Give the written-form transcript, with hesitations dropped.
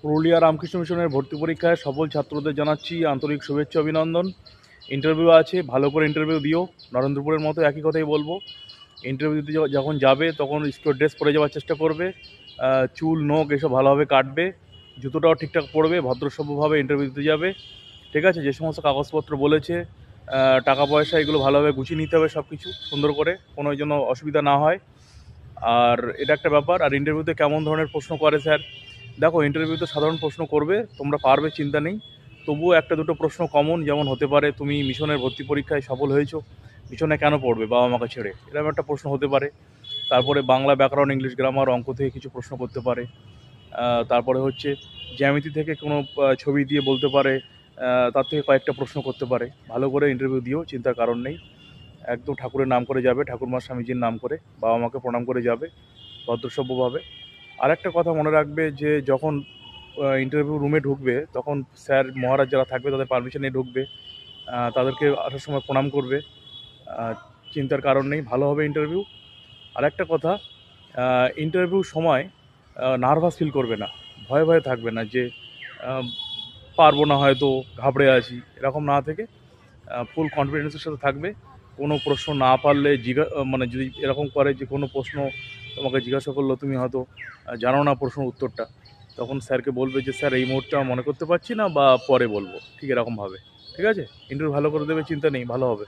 পুরুলিয়া রামকৃষ্ণ মিশনের ভর্তি পরীক্ষায় সফল ছাত্রদের জানাচ্ছি আন্তরিক শুভেচ্ছা অভিনন্দন। ইন্টারভিউ আছে, ভালো করে ইন্টারভিউ দিও। নরেন্দ্রপুরের মতো একই কথাই বলবো। ইন্টারভিউ দিতে যখন যাবে তখন স্কুল ড্রেস পরে যাওয়ার চেষ্টা করবে। চুল নখ এসব ভালোভাবে কাটবে, জুতোটাও ঠিকঠাক পরবে, ভদ্রসভ্যভাবে ইন্টারভিউ দিতে যাবে। ঠিক আছে? যে সমস্ত কাগজপত্র বলেছে, টাকা পয়সা এগুলো ভালোভাবে গুছিয়ে নিতে হবে, সব কিছু সুন্দর করে, কোনো যেন অসুবিধা না হয়। আর এটা একটা ব্যাপার। আর ইন্টারভিউতে কেমন ধরনের প্রশ্ন করে স্যার, দেখো ইন্টারভিউতে সাধারণ প্রশ্ন করবে, তোমরা পারবে, চিন্তা নেই। তবুও একটা দুটো প্রশ্ন কমন যেমন হতে পারে, তুমি মিশনের ভর্তি পরীক্ষায় সফল হয়েছো, মিশনে কেন পড়বে বাবা মাকে ছেড়ে, এরকম একটা প্রশ্ন হতে পারে। তারপরে বাংলা ব্যাকরণ, ইংলিশ গ্রামার, অঙ্ক থেকে কিছু প্রশ্ন করতে পারে। তারপরে হচ্ছে জ্যামিতি থেকে কোনো ছবি দিয়ে বলতে পারে, তার থেকে কয়েকটা প্রশ্ন করতে পারে। ভালো করে ইন্টারভিউ দিও, চিন্তার কারণ নেই। একদম ঠাকুরের নাম করে যাবে, ঠাকুরমা স্বামীজির নাম করে, বাবা মাকে প্রণাম করে যাবে ভদ্রসভ্যভাবে। আরেকটা কথা মনে রাখবে যে যখন ইন্টারভিউ রুমে ঢুকবে তখন স্যার মহারাজ যারা থাকবে তাদের পারমিশন নিয়ে ঢুকবে। তাদেরকে আসার সময় প্রণাম করবে। আহ, চিন্তার কারণ নেই, ভালো হবে ইন্টারভিউ। আরেকটা কথা, ইন্টারভিউর সময় নার্ভাস ফিল করবে না, ভয়ে ভয়ে থাকবে না যে আহ, পারবো না, হয়তো ঘাবড়ে আছি, এরকম না থেকে ফুল কনফিডেন্সের সাথে থাকবে। কোনো প্রশ্ন না পারলে মানে যদি এরকম করে যে কোনো প্রশ্ন তোমাকে জিজ্ঞাসা করলো, তুমি হয়তো জানো না প্রশ্নের উত্তরটা, তখন স্যারকে বলবে যে স্যার এই মুহূর্তে আমার মনে করতে পারছি না, বা পরে বলবো, ঠিক এরকমভাবে। ঠিক আছে? ইন্টারভিউ ভালো করে দেবে, চিন্তা নেই, ভালো হবে।